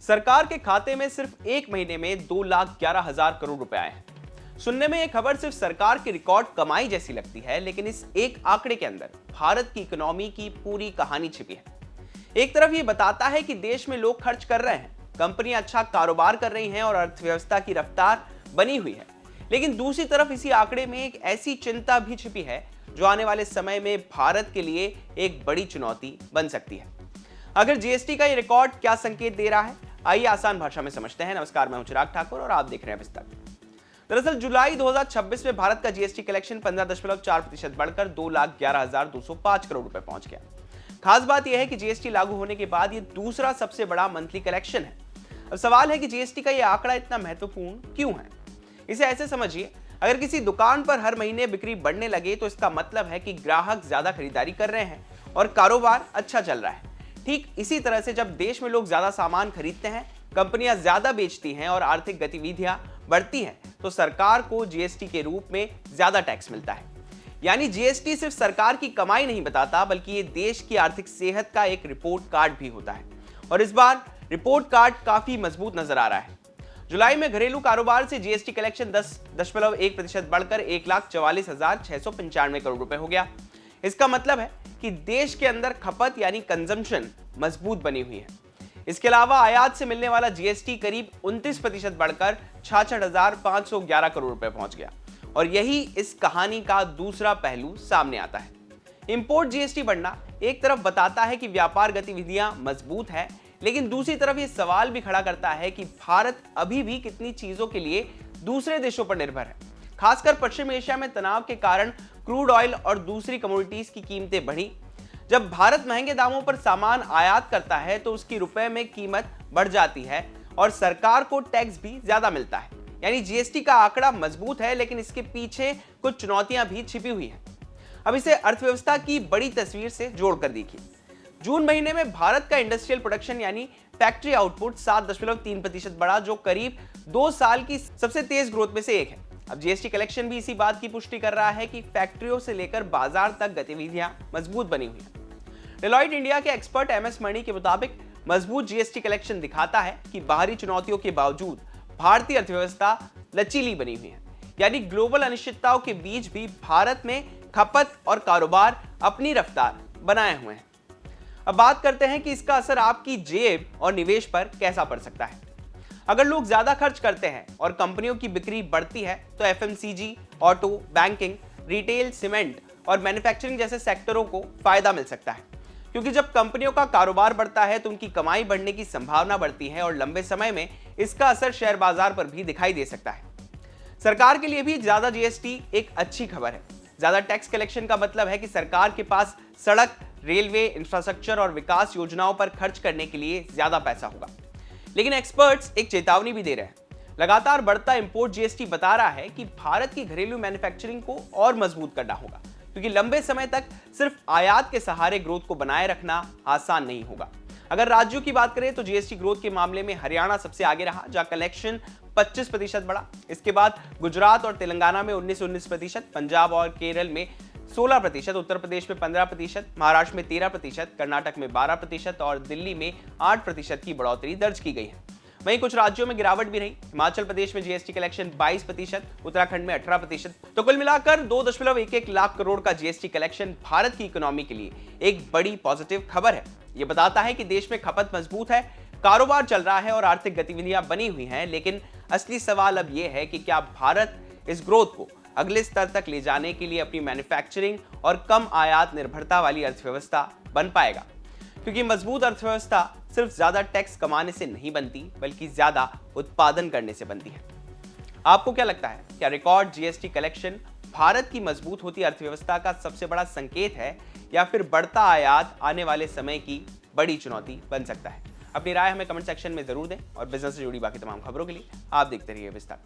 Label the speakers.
Speaker 1: सरकार के खाते में सिर्फ एक महीने में 2,11,000 करोड़ रुपए आए हैं। सुनने में यह खबर सिर्फ सरकार की रिकॉर्ड कमाई जैसी लगती है, लेकिन इस एक आंकड़े के अंदर भारत की इकोनॉमी की पूरी कहानी छिपी है। एक तरफ ये बताता है कि देश में लोग खर्च कर रहे हैं, कंपनियां अच्छा कारोबार कर रही हैं और अर्थव्यवस्था की रफ्तार बनी हुई है, लेकिन दूसरी तरफ इसी आंकड़े में एक ऐसी चिंता भी छिपी है जो आने वाले समय में भारत के लिए एक बड़ी चुनौती बन सकती है। अगर जीएसटी का ये रिकॉर्ड क्या संकेत दे रहा है, आइए आसान भाषा में समझते हैं। नमस्कार, मैं हूं चिराग ठाकुर और आप देख रहे हैं विस्तार। दरअसल जुलाई 2026 में भारत का जीएसटी कलेक्शन 15.4% बढ़कर 2,11,205 करोड़ रुपए पहुंच गया। खास बात यह है कि जीएसटी लागू होने के बाद ये दूसरा सबसे बड़ा मंथली कलेक्शन है। अब सवाल है कि जीएसटी का ये आंकड़ा इतना महत्वपूर्ण क्यों है। इसे ऐसे समझिए, अगर किसी दुकान पर हर महीने बिक्री बढ़ने लगे तो इसका मतलब है कि ग्राहक ज्यादा खरीदारी कर रहे हैं और कारोबार अच्छा चल रहा है। ठीक इसी तरह से जब देश में लोग ज्यादा सामान खरीदते हैं, कंपनियां ज्यादा बेचती हैं और आर्थिक गतिविधियां बढ़ती हैं, तो सरकार को जीएसटी के रूप में ज्यादा टैक्स मिलता है। यानी जीएसटी सिर्फ सरकार की कमाई नहीं बताता, बल्कि ये देश की आर्थिक सेहत का एक रिपोर्ट कार्ड भी होता है। और इस बार रिपोर्ट कार्ड काफी मजबूत नजर आ रहा है। जुलाई में घरेलू कारोबार से जीएसटी कलेक्शन 10.1% बढ़कर 1,44,695 करोड़ रुपए हो गया। इसका मतलब है कि देश के अंदर खपत यानी कंजम्पशन मजबूत बनी हुई है। इसके अलावा आयात से मिलने वाला जीएसटी करीब 29% बढ़कर 66,511 करोड़ रुपए पहुंच गया। और यही इस कहानी का दूसरा पहलू सामने आता है। इंपोर्ट जीएसटी बढ़ना एक तरफ बताता है कि व्यापार गतिविधियां मजबूत है, लेकिन दूसरी तरफ यह सवाल भी खड़ा करता है कि भारत अभी भी कितनी चीजों के लिए दूसरे देशों पर निर्भर है। खासकर पश्चिम एशिया में तनाव के कारण क्रूड ऑयल और दूसरी कमोडिटीज की कीमतें बढ़ी। जब भारत महंगे दामों पर सामान आयात करता है तो उसकी रुपए में कीमत बढ़ जाती है और सरकार को टैक्स भी ज्यादा मिलता है। यानी जीएसटी का आंकड़ा मजबूत है, लेकिन इसके पीछे कुछ चुनौतियां भी छिपी हुई हैं। अब इसे अर्थव्यवस्था की बड़ी तस्वीर से जोड़कर देखिए। जून महीने में भारत का इंडस्ट्रियल प्रोडक्शन यानी फैक्ट्री आउटपुट 7.3% बढ़ा, जो करीब 2 साल की सबसे तेज ग्रोथ में से एक है। अब जीएसटी कलेक्शन भी इसी बात की पुष्टि कर रहा है कि फैक्ट्रियों से लेकर बाजार तक गतिविधियां मजबूत बनी हुई हैं। डेलॉइट इंडिया के एक्सपर्ट एमएस मणि के मुताबिक मजबूत जीएसटी कलेक्शन दिखाता है कि बाहरी चुनौतियों के बावजूद भारतीय अर्थव्यवस्था लचीली बनी हुई है। यानी ग्लोबल अनिश्चितताओं के बीच भी भारत में खपत और कारोबार अपनी रफ्तार बनाए हुए हैं। अब बात करते हैं कि इसका असर आपकी जेब और निवेश पर कैसा पड़ सकता है। अगर लोग ज्यादा खर्च करते हैं और कंपनियों की बिक्री बढ़ती है तो FMCG, auto, banking, retail, cement और मैन्युफैक्चरिंग जैसे सेक्टरों को फायदा मिल सकता है, क्योंकि जब कंपनियों का कारोबार बढ़ता है तो उनकी कमाई बढ़ने की संभावना बढ़ती है और लंबे समय में इसका असर शेयर बाजार पर भी दिखाई दे सकता है। सरकार के लिए भी ज्यादा जीएसटी एक अच्छी खबर है। ज्यादा टैक्स कलेक्शन का मतलब है कि सरकार के पास सड़क, रेलवे, इंफ्रास्ट्रक्चर और विकास योजनाओं पर खर्च करने के लिए ज्यादा पैसा होगा। लेकिन एक्सपर्ट्स एक चेतावनी भी दे रहे हैं। लगातार बढ़ता इंपोर्ट जीएसटी बता रहा है कि भारत की घरेलू मैन्युफैक्चरिंग को और मजबूत करना होगा, क्योंकि लंबे समय तक सिर्फ आयात के सहारे ग्रोथ को बनाए रखना आसान नहीं होगा। अगर राज्यों की बात करें तो जीएसटी ग्रोथ के मामले में हरियाणा सबसे आगे रहा, जहां कलेक्शन 25% बढ़ा। इसके बाद गुजरात और तेलंगाना में 19%, पंजाब और केरल में 16%, उत्तर प्रदेश में 15%, महाराष्ट्र में 13%, कर्नाटक में 12% और दिल्ली में 8% की बढ़ोतरी दर्ज की गई है। वहीं कुछ राज्यों में गिरावट भी रही। हिमाचल प्रदेश में जीएसटी कलेक्शन 22%, उत्तराखंड में 18%। तो कुल मिलाकर 2.11 लाख करोड़ का जीएसटी कलेक्शन भारत की इकोनॉमी के लिए एक बड़ी पॉजिटिव खबर है। यह बताता है कि देश में खपत मजबूत है, कारोबार चल रहा है और आर्थिक गतिविधियां बनी हुई हैं। लेकिन असली सवाल अब यह है कि क्या भारत इस ग्रोथ को अगले स्तर तक ले जाने के लिए अपनी मैन्युफैक्चरिंग और कम आयात निर्भरता वाली अर्थव्यवस्था बन पाएगा, क्योंकि मजबूत अर्थव्यवस्था सिर्फ ज्यादा टैक्स कमाने से नहीं बनती, बल्कि ज्यादा उत्पादन करने से बनती है। आपको क्या लगता है, क्या रिकॉर्ड जीएसटी कलेक्शन भारत की मजबूत होती अर्थव्यवस्था का सबसे बड़ा संकेत है, या फिर बढ़ता आयात आने वाले समय की बड़ी चुनौती बन सकता है? अपनी राय हमें कमेंट सेक्शन में जरूर दें और बिजनेस से जुड़ी बाकी तमाम खबरों के लिए आप देखते रहिए विस्तार।